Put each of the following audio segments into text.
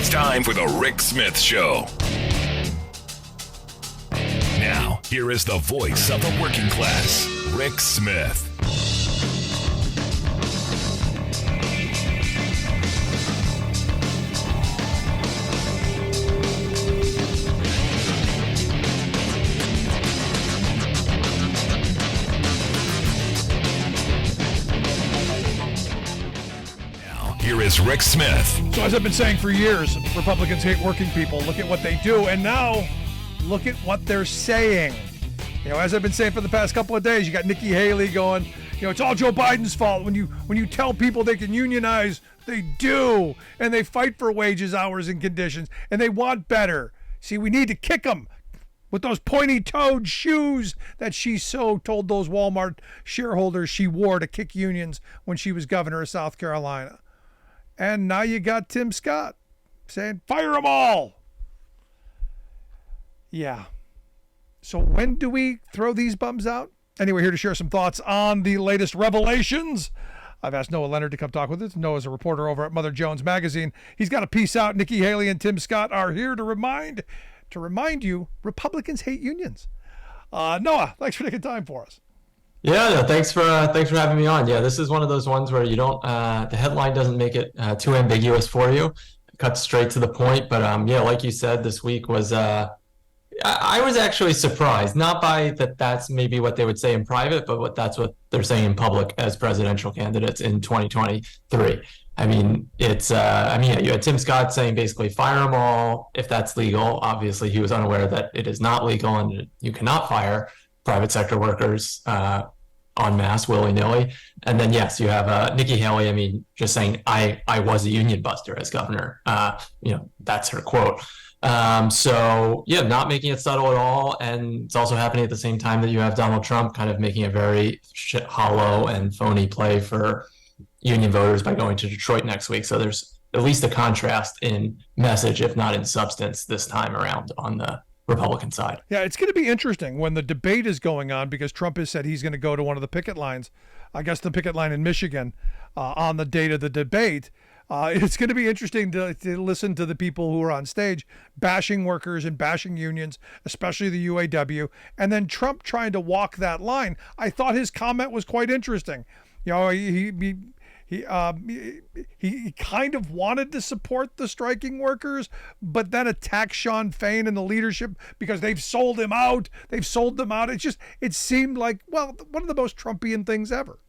It's time for the Rick Smith Show. Now, here is the voice of the working class, Rick Smith. Here is Rick Smith. So as I've been saying for years, Republicans hate working people. Look at what they do. And now, look at what they're saying. You know, as I've been saying for the past couple of days, you got Nikki Haley going, you know, it's all Joe Biden's fault. When you tell people they can unionize, they do. And they fight for wages, hours, and conditions. And they want better. See, we need to kick them with those pointy-toed shoes that she so told those Walmart shareholders she wore to kick unions when she was governor of South Carolina. And now you got Tim Scott saying, fire them all. Yeah. So when do we throw these bums out? Anyway, here to share some thoughts on the latest revelations. I've asked Noah Leonard to come talk with us. Noah's a reporter over at Mother Jones Magazine. He's got a piece out. Nikki Haley and Tim Scott are here to remind you, Republicans hate unions. Noah, thanks for taking time for us. Yeah, no, thanks for having me on. Yeah, this is one of those ones where you don't the headline doesn't make it too ambiguous for you. It cuts straight to the point. But yeah, like you said, this week was I was actually surprised, not by that's maybe what they would say in private, but that's what they're saying in public as presidential candidates in 2023. I mean, it's yeah, you had Tim Scott saying basically fire them all if that's legal. Obviously, he was unaware that it is not legal and you cannot fire private sector workers en masse, willy-nilly. And then, yes, you have Nikki Haley, I mean, just saying, I was a union buster as governor. You know, that's her quote. So, yeah, not making it subtle at all. And it's also happening at the same time that you have Donald Trump kind of making a very hollow and phony play for union voters by going to Detroit next week. So there's at least a contrast in message, if not in substance, this time around on the Republican side. Yeah, it's going to be interesting when the debate is going on because Trump has said he's going to go to one of the picket lines, I guess the picket line in Michigan, on the date of the debate. It's going to be interesting to listen to the people who are on stage bashing workers and bashing unions, especially the UAW, and then Trump trying to walk that line. I thought his comment was quite interesting. You know, he kind of wanted to support the striking workers, but then attacked Sean Fain and the leadership because they've sold him out. They've sold them out. It seemed like, well, one of the most Trumpian things ever.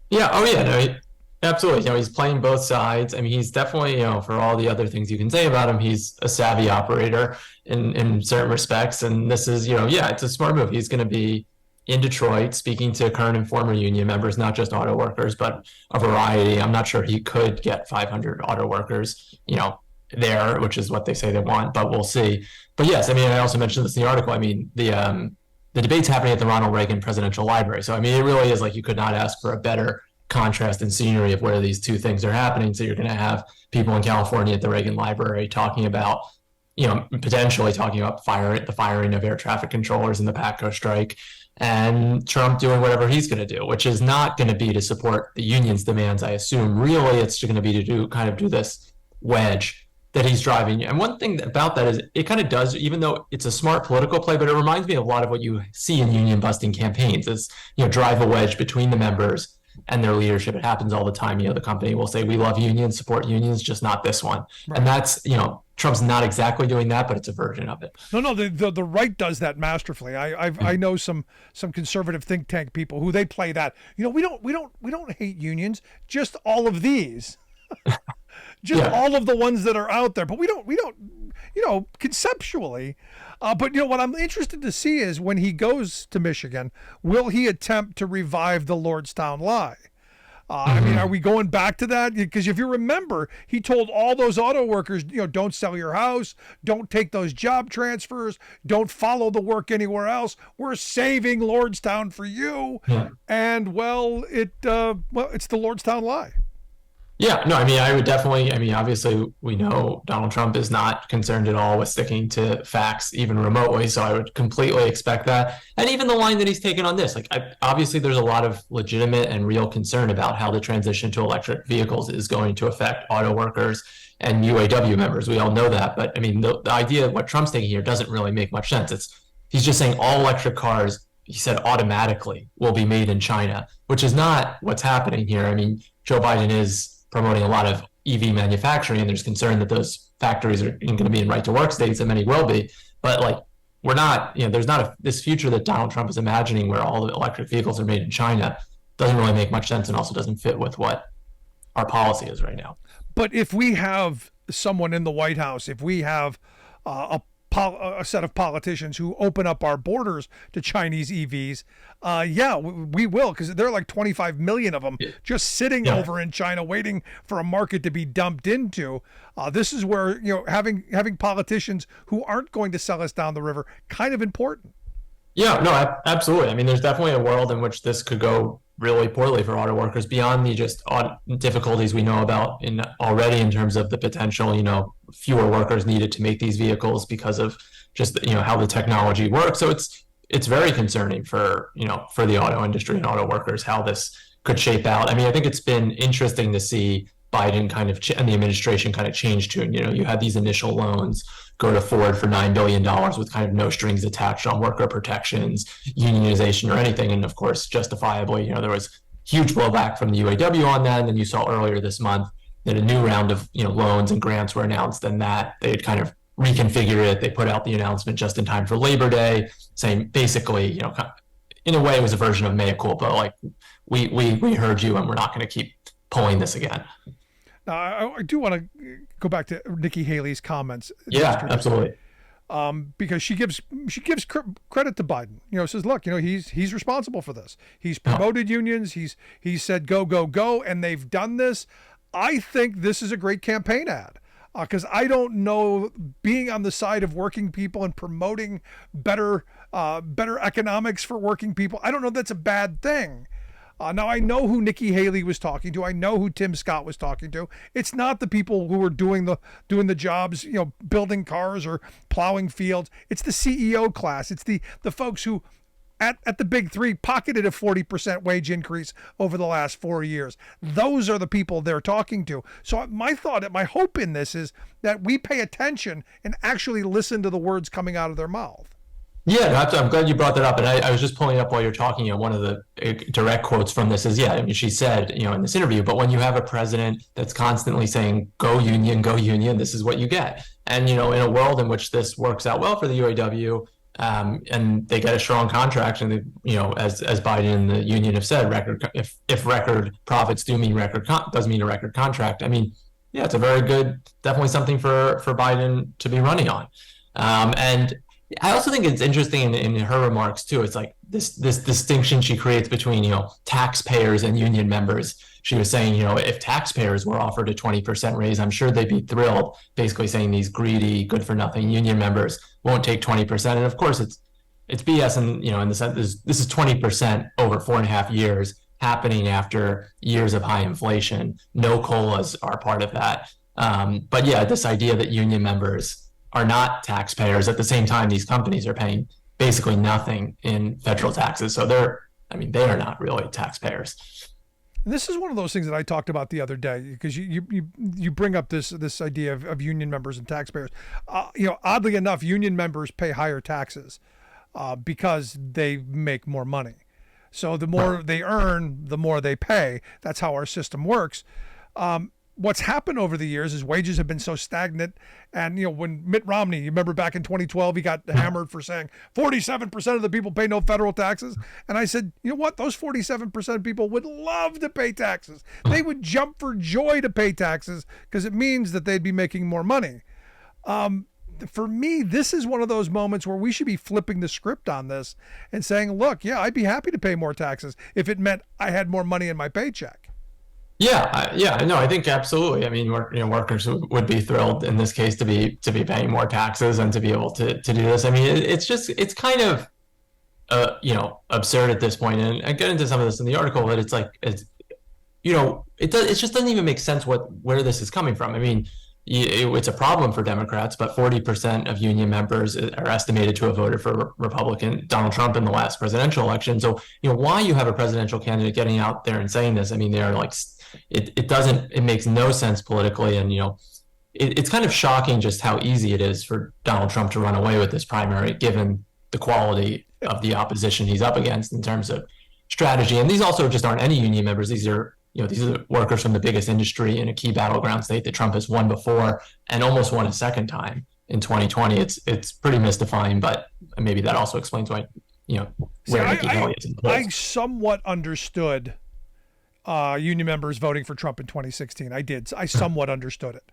Yeah. Oh, yeah. No, absolutely. You know, he's playing both sides. I mean, he's definitely, you know, for all the other things you can say about him, he's a savvy operator in certain respects. And this is, you know, yeah, it's a smart move. He's going to be in Detroit, speaking to current and former union members, not just auto workers, but a variety. I'm not sure he could get 500 auto workers, you know, there, which is what they say they want, but we'll see. But yes, I mean, I also mentioned this in the article. I mean, the debate's happening at the Ronald Reagan Presidential Library. So, I mean, it really is like you could not ask for a better contrast and scenery of where these two things are happening. So you're going to have people in California at the Reagan Library talking about, you know, potentially talking about the firing of air traffic controllers in the PATCO strike, and Trump doing whatever he's going to do, which is not going to be to support the union's demands, I assume. Really, it's going to be to do this wedge that he's driving. And one thing about that is it kind of does, even though it's a smart political play, but it reminds me of a lot of what you see in union busting campaigns is, you know, drive a wedge between the members and their leadership. It happens all the time. You know, the company will say, we love unions, support unions, just not this one. Right. And that's, you know, Trump's not exactly doing that, but it's a version of it. No, the right does that masterfully. I know some conservative think tank people who they play that. You know, we don't hate unions, just all of these, just all of the ones that are out there. But we don't, you know, conceptually. But you know what I'm interested to see is when he goes to Michigan, will he attempt to revive the Lordstown lie? I mean, are we going back to that? Because if you remember, he told all those auto workers, you know, don't sell your house, don't take those job transfers, don't follow the work anywhere else. We're saving Lordstown for you. Yeah. And well, it's the Lordstown lie. Yeah, no, I mean, I would definitely, I mean, obviously, we know Donald Trump is not concerned at all with sticking to facts, even remotely. So I would completely expect that. And even the line that he's taken on this, like, obviously, there's a lot of legitimate and real concern about how the transition to electric vehicles is going to affect auto workers and UAW members. We all know that. But I mean, the idea of what Trump's taking here doesn't really make much sense. He's just saying all electric cars, he said, automatically will be made in China, which is not what's happening here. I mean, Joe Biden is promoting a lot of EV manufacturing, and there's concern that those factories are going to be in right to work states, and many will be. But like, we're not, there's not this future that Donald Trump is imagining where all the electric vehicles are made in China. Doesn't really make much sense, and also doesn't fit with what our policy is right now. But if we have someone in the White House, if we have a set of politicians who open up our borders to Chinese EVs, yeah, we will, because there are like 25 million of them just sitting over in China waiting for a market to be dumped into. This is where, having politicians who aren't going to sell us down the river kind of important. Yeah, no, absolutely. I mean, there's definitely a world in which this could go really poorly for auto workers beyond the just difficulties we know about already in terms of the potential, fewer workers needed to make these vehicles because of just, how the technology works. So it's very concerning for the auto industry and auto workers, how this could shape out. I mean, I think it's been interesting to see Biden kind of and the administration kind of change tune. You had these initial loans go to Ford for $9 billion with kind of no strings attached on worker protections, unionization, or anything. And of course, justifiably, there was huge blowback from the UAW on that. And then you saw earlier this month that a new round of loans and grants were announced, and that they had kind of reconfigured it. They put out the announcement just in time for Labor Day, saying basically, in a way, it was a version of mea culpa, like we heard you, and we're not going to keep pulling this again. Now, I do want to go back to Nikki Haley's comments. Yeah, yesterday, absolutely. Because she gives credit to Biden. Says, look, he's responsible for this. He's promoted unions. He's said go go go, and they've done this. I think this is a great campaign ad. Because I don't know, being on the side of working people and promoting better economics for working people, I don't know if that's a bad thing. Now, I know who Nikki Haley was talking to. I know who Tim Scott was talking to. It's not the people who are doing the jobs, building cars or plowing fields. It's the CEO class. It's the folks who, at the big three, pocketed a 40% wage increase over the last 4 years. Those are the people they're talking to. So my hope in this is that we pay attention and actually listen to the words coming out of their mouth. Yeah, I'm glad you brought that up. And I was just pulling up while you're talking, one of the direct quotes from this is, she said, in this interview, but when you have a president that's constantly saying, go union, this is what you get. And, in a world in which this works out well for the UAW, and they get a strong contract, and as Biden and the union have said, if record profits do mean does mean a record contract. I mean, yeah, it's a very good, definitely something for Biden to be running on. And I also think it's interesting in her remarks too. It's like this distinction she creates between taxpayers and union members. She was saying, if taxpayers were offered a 20% raise, I'm sure they'd be thrilled. Basically saying these greedy, good for nothing union members won't take 20%. And of course, it's BS. And in the sense this is 20% over 4.5 years happening after years of high inflation. No COLAs are part of that. But yeah, this idea that union members are not taxpayers. At the same time, these companies are paying basically nothing in federal taxes. So they are not really taxpayers. And this is one of those things that I talked about the other day, because you bring up this idea of union members and taxpayers. Oddly enough, union members pay higher taxes because they make more money. So the more they earn, the more they pay. That's how our system works. What's happened over the years is wages have been so stagnant. And, when Mitt Romney, you remember back in 2012, he got hammered for saying 47% of the people pay no federal taxes. And I said, you know what? Those 47% of people would love to pay taxes. They would jump for joy to pay taxes because it means that they'd be making more money. For me, this is one of those moments where we should be flipping the script on this and saying, look, yeah, I'd be happy to pay more taxes if it meant I had more money in my paycheck. Yeah, no, I think absolutely. I mean, workers would be thrilled in this case to be paying more taxes and to be able to do this. I mean, it's kind of absurd at this point. And I get into some of this in the article, but it's like it just doesn't even make sense where this is coming from. I mean, it's a problem for Democrats, but 40% of union members are estimated to have voted for Republican Donald Trump in the last presidential election. So, why you have a presidential candidate getting out there and saying this? I mean, they're like, it makes no sense politically. And, it's kind of shocking just how easy it is for Donald Trump to run away with this primary, given the quality of the opposition he's up against in terms of strategy. And these also just aren't any union members. These are workers from the biggest industry in a key battleground state that Trump has won before and almost won a second time in 2020. It's pretty mystifying, but maybe that also explains why, where Nikki Haley is in place. I somewhat understood union members voting for Trump in 2016. I did. I somewhat understood it.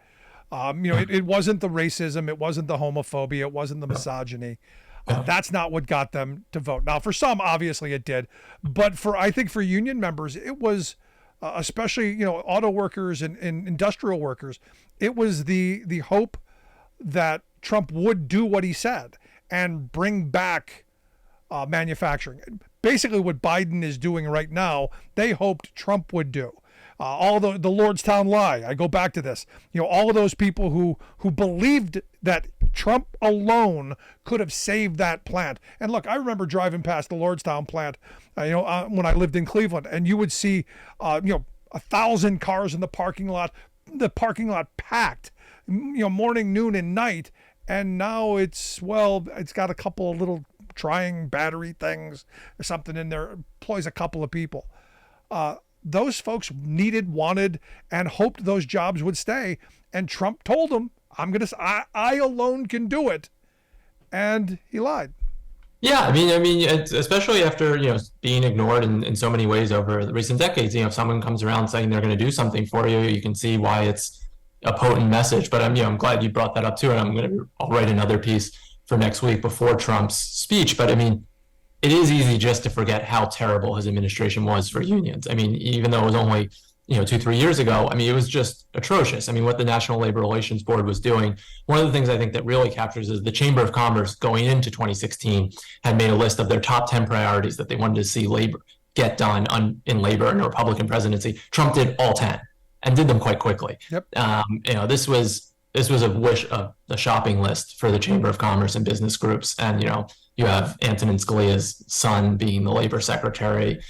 It wasn't the racism. It wasn't the homophobia. It wasn't the misogyny. That's not what got them to vote. Now, for some, obviously it did. But I think for union members, it was, especially, auto workers and industrial workers, it was the hope that Trump would do what he said and bring back manufacturing. Basically what Biden is doing right now, they hoped Trump would do. All the Lordstown lie, I go back to this, all of those people who believed that Trump alone could have saved that plant. And look, I remember driving past the Lordstown plant, when I lived in Cleveland, and you would see, 1,000 cars in the parking lot packed, morning, noon, and night. And now it's got a couple of little trying battery things or something in there, employs a couple of people. Those folks wanted, and hoped those jobs would stay. And Trump told them, I alone can do it. And he lied. Yeah, I mean, it's, especially after, being ignored in so many ways over the recent decades, if someone comes around saying they're going to do something for you, you can see why it's a potent message. But I'm glad you brought that up too. And I'll write another piece for next week before Trump's speech. But I mean, it is easy just to forget how terrible his administration was for unions. I mean, even though it was only, 2-3 years ago, I mean, it was just atrocious. I mean, what the National Labor Relations Board was doing, one of the things I think that really captures is the Chamber of Commerce going into 2016 had made a list of their top 10 priorities that they wanted to see labor get done in labor in a Republican presidency. Trump did all 10 and did them quite quickly. Yep. This was a shopping list for the Chamber of Commerce and business groups. And, you have Antonin Scalia's son being the labor secretary,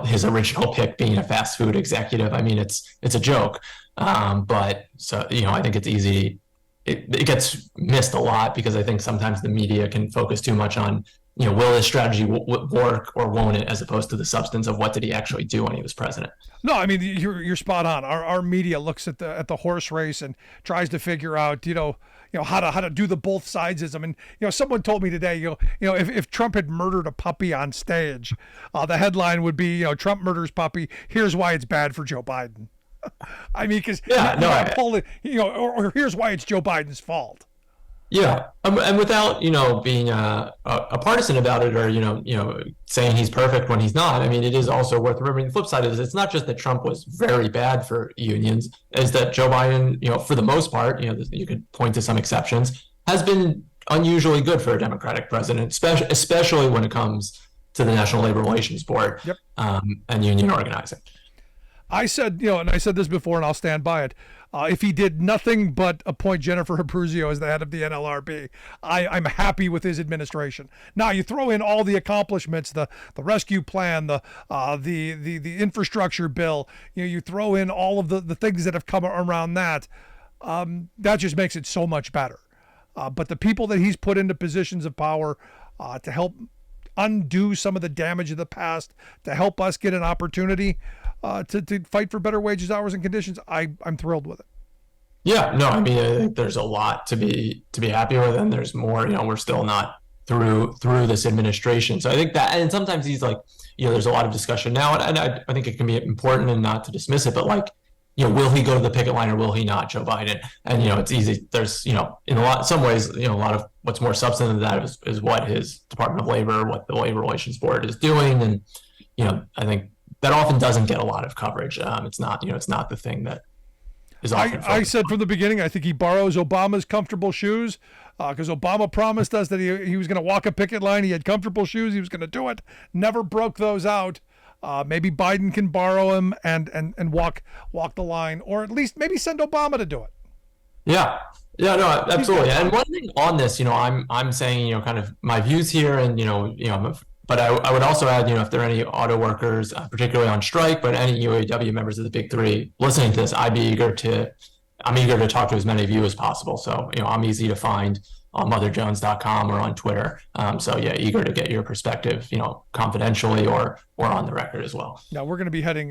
his original pick being a fast food executive. I mean, it's a joke. But so, I think it's easy. It gets missed a lot because I think sometimes the media can focus too much on, will this strategy work or won't it, as opposed to the substance of what did he actually do when he was president. No, I mean, you're spot on. Our media looks at the horse race and tries to figure out, how to do the both sidesism. And, someone told me today, if Trump had murdered a puppy on stage, the headline would be, Trump murders puppy. Here's why it's bad for Joe Biden. I mean, because, or here's why it's Joe Biden's fault. Yeah, and without being a partisan about it, or saying he's perfect when he's not. I mean, it is also worth remembering. The flip side is it's not just that Trump was very bad for unions; is that Joe Biden, for the most part, you could point to some exceptions, has been unusually good for a Democratic president, especially when it comes to the National Labor Relations Board. Yep. And union organizing. I said, and I said this before, and I'll stand by it. If he did nothing but appoint Jennifer Abruzzo as the head of the NLRB, I'm happy with his administration. Now you throw in all the accomplishments, the rescue plan, the infrastructure bill. You throw in all of the things that have come around that. That just makes it so much better. But the people that he's put into positions of power to help undo some of the damage of the past, to help us get an opportunity to fight for better wages, hours, and conditions, I'm thrilled with it. Yeah, no, I mean, I think there's a lot to be happy with, and there's more. We're still not through this administration. So I think that, and sometimes he's like, there's a lot of discussion now, and I think it can be important and not to dismiss it, but like, will he go to the picket line or will he not, Joe Biden? And it's easy. There's in some ways, a lot of what's more substantive than that is what his Department of Labor, what the Labor Relations Board is doing, and I think that often doesn't get a lot of coverage. It's not, it's not the thing that is often. I said from the beginning, I think he borrows Obama's comfortable shoes, because Obama promised us that he was going to walk a picket line. He had comfortable shoes. He was going to do it. Never broke those out. Maybe Biden can borrow him and walk the line, or at least maybe send Obama to do it. Yeah. Yeah, no, absolutely. And one thing on this, I'm saying, kind of my views here, and but I would also add, if there are any auto workers, particularly on strike, but any UAW members of the big three listening to this, I'm eager to talk to as many of you as possible. So, I'm easy to find on motherjones.com or on Twitter. So yeah, eager to get your perspective, confidentially or on the record as well. Now we're going to be heading,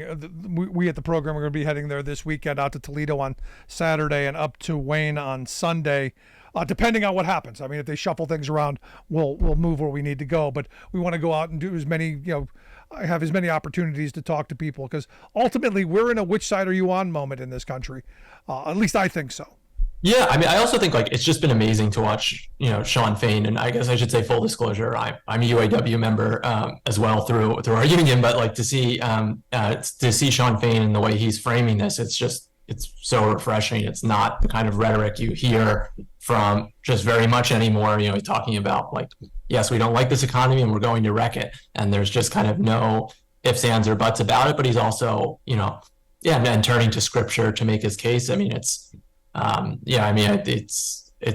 we at the program, we're going to be heading there this weekend, out to Toledo on Saturday and up to Wayne on Sunday, depending on what happens. I mean, if they shuffle things around, we'll move where we need to go, but we want to go out and do as many, have as many opportunities to talk to people, because ultimately we're in a which side are you on moment in this country. At least I think so. Yeah, I mean, I also think it's just been amazing to watch, Sean Fain, and I guess I should say full disclosure, I'm a UAW member as well through our union, but to see Sean Fain and the way he's framing this, it's so refreshing. It's not the kind of rhetoric you hear from just very much anymore. Talking about yes, we don't like this economy and we're going to wreck it, and there's just kind of no ifs, ands, or buts about it. But he's also, and turning to scripture to make his case. I mean, it's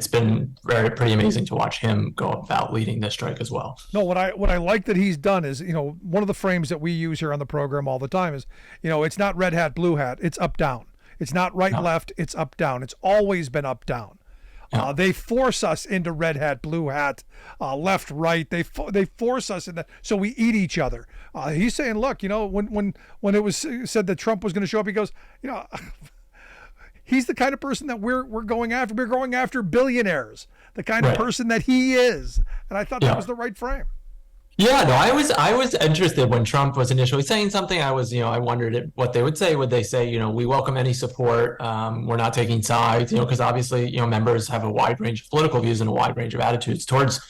been pretty amazing to watch him go about leading this strike as well. No, what I like that he's done is, one of the frames that we use here on the program all the time is, it's not red hat, blue hat, it's up, down. It's not right, left, it's up, down. It's always been up, down. Yeah. They force us into red hat, blue hat, left, right. They force us in that, so we eat each other. He's saying, look, when it was said that Trump was going to show up, he goes, he's the kind of person that we're going after. We're going after billionaires, the kind of person that he is. And I thought that was the right frame. Yeah, no, I was interested when Trump was initially saying something. I wondered what they would say. Would they say, we welcome any support? We're not taking sides, because obviously, members have a wide range of political views and a wide range of attitudes towards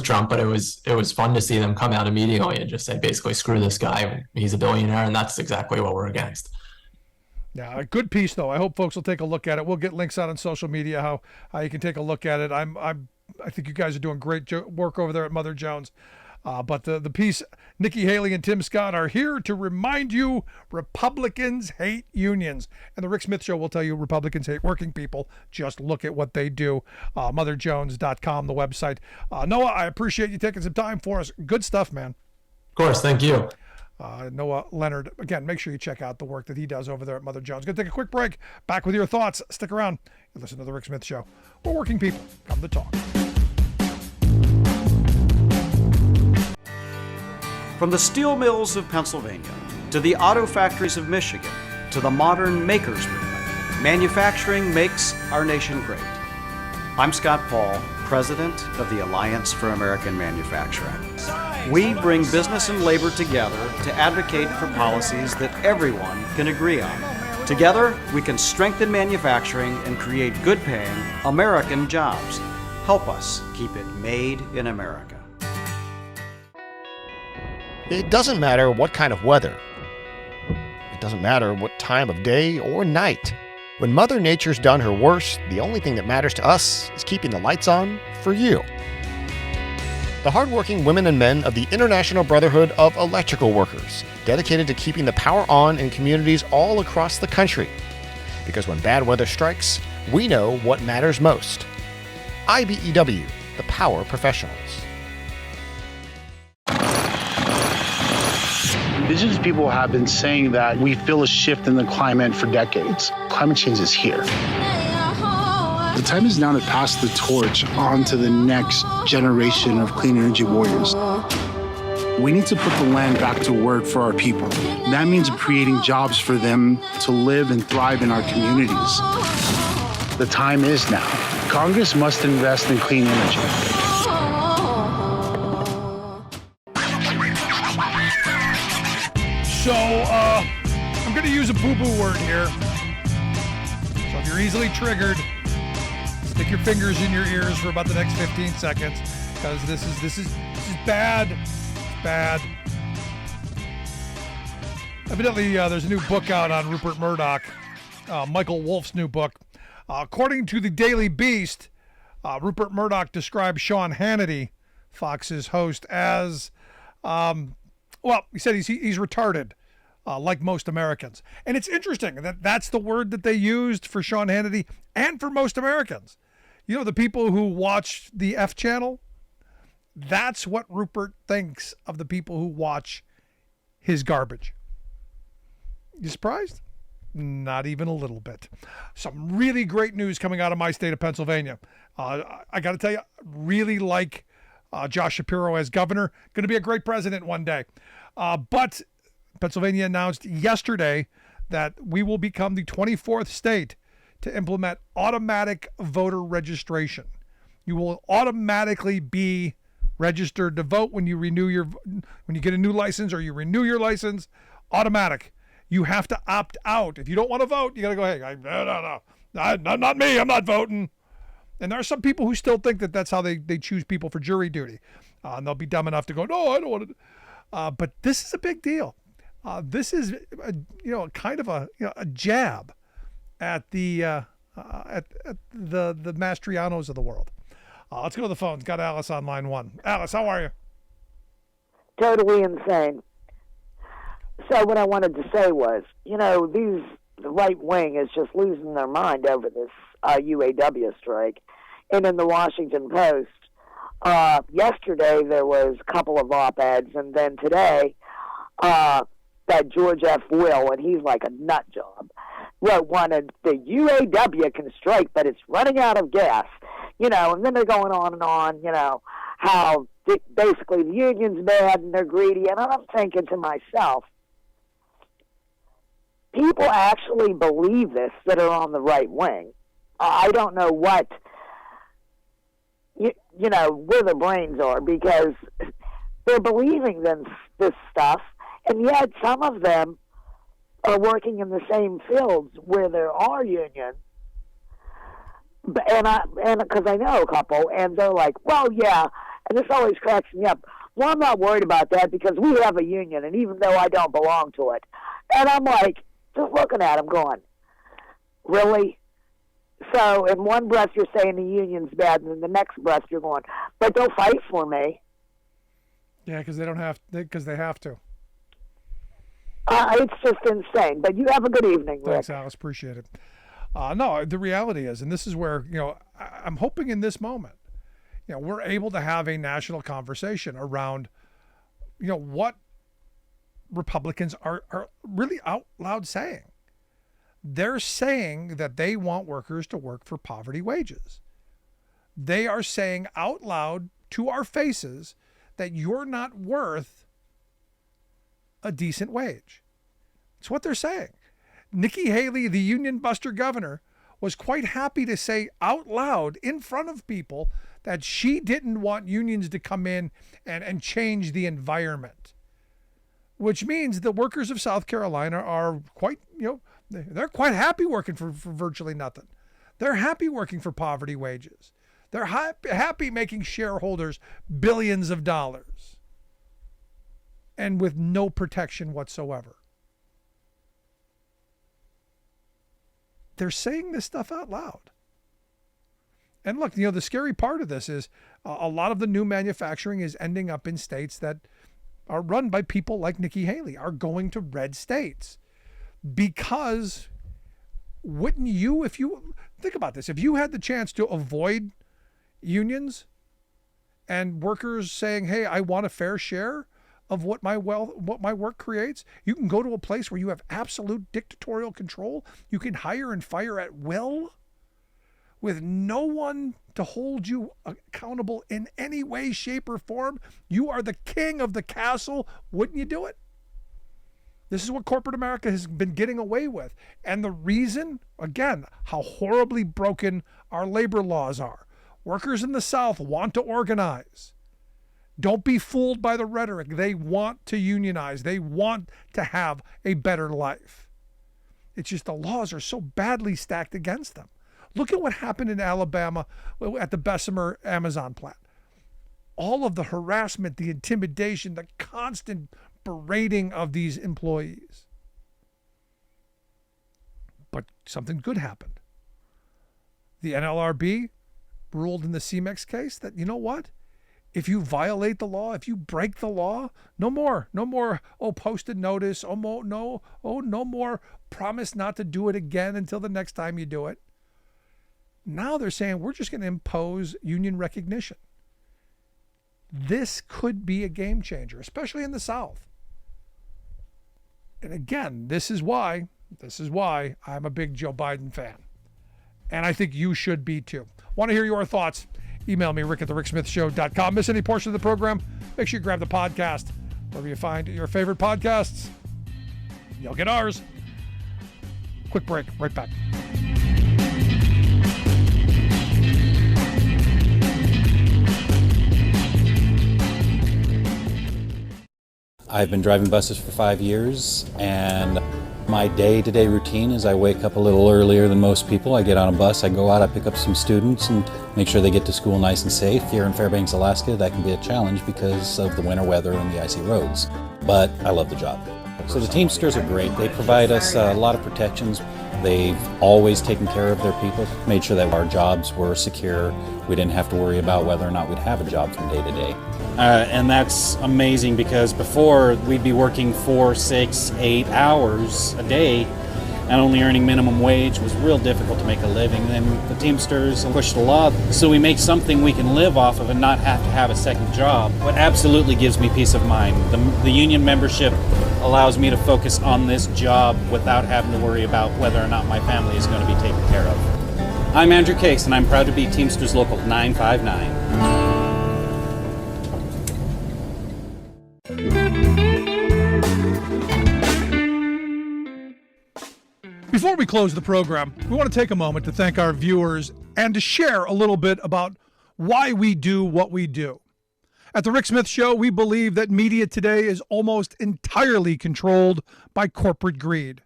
Trump. But it was fun to see them come out immediately and just say, basically, screw this guy. He's a billionaire, and that's exactly what we're against. Yeah, a good piece though. I hope folks will take a look at it. We'll get links out on social media how you can take a look at it. I think you guys are doing great work over there at Mother Jones. But the piece, Nikki Haley and Tim Scott are here to remind you Republicans hate unions. And the Rick Smith Show will tell you Republicans hate working people. Just look at what they do. Motherjones.com, the website. Noah, I appreciate you taking some time for us. Good stuff, man. Of course. Thank you. Noah Leonard. Again, make sure you check out the work that he does over there at Mother Jones. Going to take a quick break. Back with your thoughts. Stick around. You listen to the Rick Smith Show. We're working people. Come to talk. From the steel mills of Pennsylvania to the auto factories of Michigan to the modern makers movement, manufacturing makes our nation great. I'm Scott Paul, president of the Alliance for American Manufacturing. We bring business and labor together to advocate for policies that everyone can agree on. Together, we can strengthen manufacturing and create good-paying American jobs. Help us keep it made in America. It doesn't matter what kind of weather. It doesn't matter what time of day or night. When Mother Nature's done her worst, the only thing that matters to us is keeping the lights on for you. The hardworking women and men of the International Brotherhood of Electrical Workers, dedicated to keeping the power on in communities all across the country. Because when bad weather strikes, we know what matters most. IBEW, the power professionals. Indigenous people have been saying that we feel a shift in the climate for decades. Climate change is here. The time is now to pass the torch on to the next generation of clean energy warriors. We need to put the land back to work for our people. That means creating jobs for them to live and thrive in our communities. The time is now. Congress must invest in clean energy. So, I'm going to use a boo-boo word here. So if you're easily triggered, stick your fingers in your ears for about the next 15 seconds, because this is bad. It's bad. Evidently, there's a new book out on Rupert Murdoch, Michael Wolff's new book. According to the Daily Beast, Rupert Murdoch described Sean Hannity, Fox's host, as Well, he said he's retarded, like most Americans. And it's interesting that that's the word that they used for Sean Hannity and for most Americans. You know, the people who watch the F channel, that's what Rupert thinks of the people who watch his garbage. You surprised? Not even a little bit. Some really great news coming out of my state of Pennsylvania. I got to tell you, really like Josh Shapiro as governor. Going to be a great president one day. But Pennsylvania announced yesterday that we will become the 24th state to implement automatic voter registration. You will automatically be registered to vote when you get a new license or you renew your license. Automatic. You have to opt out. If you don't want to vote, you got to go, hey, no, not me. I'm not voting. And there are some people who still think that that's how they choose people for jury duty. And they'll be dumb enough to go, no, I don't want to. But this is a big deal. This is, kind of a jab at the Mastrianos of the world. Let's go to the phones. Got Alice on line one. Alice, how are you? Totally insane. So what I wanted to say was, the right wing is just losing their mind over this UAW strike. And in the Washington Post, yesterday there was a couple of op-eds, and then today that George F. Will, and he's like a nut job, wrote one, and the UAW can strike, but it's running out of gas. And then they're going on and on, how basically the union's bad and they're greedy. And I'm thinking to myself, people actually believe this that are on the right wing. I don't know what, where their brains are, because they're believing this stuff, and yet some of them are working in the same fields where there are unions. And because I know a couple, and they're like, well, yeah, and this always cracks me up. Well, I'm not worried about that because we have a union, and even though I don't belong to it. And I'm like, just looking at them going, really? So in one breath you're saying the union's bad, and in the next breath you're going, but they'll fight for me. Yeah, because they have to. It's just insane. But you have a good evening, Rick. Thanks, Alice. Appreciate it. No, the reality is, and this is where, I'm hoping in this moment, we're able to have a national conversation around, what Republicans are really out loud saying. They're saying that they want workers to work for poverty wages. They are saying out loud to our faces that you're not worth a decent wage. It's what they're saying. Nikki Haley, the union buster governor, was quite happy to say out loud in front of people that she didn't want unions to come in and change the environment, which means the workers of South Carolina are quite, they're quite happy working for virtually nothing. They're happy working for poverty wages. They're happy making shareholders billions of dollars and with no protection whatsoever. They're saying this stuff out loud. And look, the scary part of this is a lot of the new manufacturing is ending up in states that are run by people like Nikki Haley, are going to red states. Because wouldn't you, if you think about this, if you had the chance to avoid unions and workers saying, hey, I want a fair share of what my work creates, you can go to a place where you have absolute dictatorial control. You can hire and fire at will with no one to hold you accountable in any way, shape, or form. You are the king of the castle. Wouldn't you do it? This is what corporate America has been getting away with. And the reason, again, how horribly broken our labor laws are. Workers in the South want to organize. Don't be fooled by the rhetoric. They want to unionize. They want to have a better life. It's just the laws are so badly stacked against them. Look at what happened in Alabama at the Bessemer Amazon plant. All of the harassment, the intimidation, the constant berating of these employees. But something good happened. The NLRB ruled in the CMEX case that, you know what? if you violate the law, if you break the law, no more, posted notice, no more promise not to do it again until the next time you do it. Now they're saying we're just going to impose union recognition. This could be a game changer, especially in the South. And again, this is why I'm a big Joe Biden fan. And I think you should be too. Want to hear your thoughts? Email me, rick@thericksmithshow.com. Miss any portion of the program? Make sure you grab the podcast. Wherever you find your favorite podcasts, you'll get ours. Quick break, right back. I've been driving buses for 5 years, and my day-to-day routine is I wake up a little earlier than most people. I get on a bus, I go out, I pick up some students and make sure they get to school nice and safe. Here in Fairbanks, Alaska, that can be a challenge because of the winter weather and the icy roads. But I love the job. So the Teamsters are great. They provide us a lot of protections. They've always taken care of their people, made sure that our jobs were secure. We didn't have to worry about whether or not we'd have a job from day to day. And that's amazing because before we'd be working 4, 6, 8 hours a day and only earning minimum wage was real difficult to make a living. And then the Teamsters pushed the law so we make something we can live off of and not have to have a second job. What absolutely gives me peace of mind, the union membership allows me to focus on this job without having to worry about whether or not my family is going to be taken care of. I'm Andrew Case and I'm proud to be Teamsters Local 959. Before we close the program, we want to take a moment to thank our viewers and to share a little bit about why we do what we do. At The Rick Smith Show, we believe that media today is almost entirely controlled by corporate greed.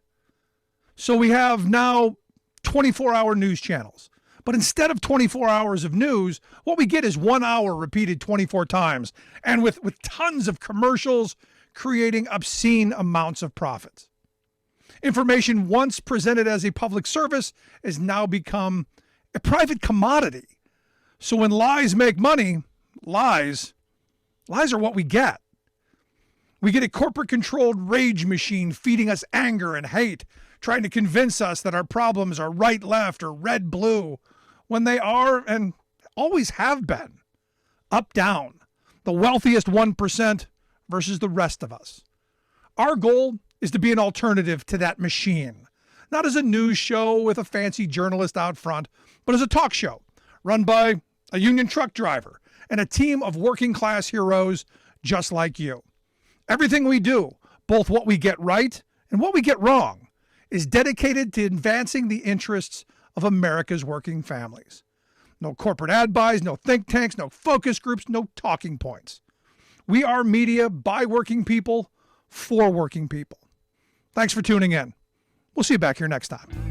So we have now 24-hour news channels. But instead of 24 hours of news, what we get is 1 hour repeated 24 times, and with tons of commercials creating obscene amounts of profits. Information once presented as a public service has now become a private commodity. So when lies make money, lies are what we get. We get a corporate-controlled rage machine feeding us anger and hate, trying to convince us that our problems are right, left, or red, blue, when they are and always have been up, down, the wealthiest 1% versus the rest of us. Our goal is to be an alternative to that machine, not as a news show with a fancy journalist out front, but as a talk show run by a union truck driver and a team of working class heroes just like you. Everything we do, both what we get right and what we get wrong, is dedicated to advancing the interests of America's working families. No corporate ad buys, no think tanks, no focus groups, no talking points. We are media by working people, for working people. Thanks for tuning in. We'll see you back here next time.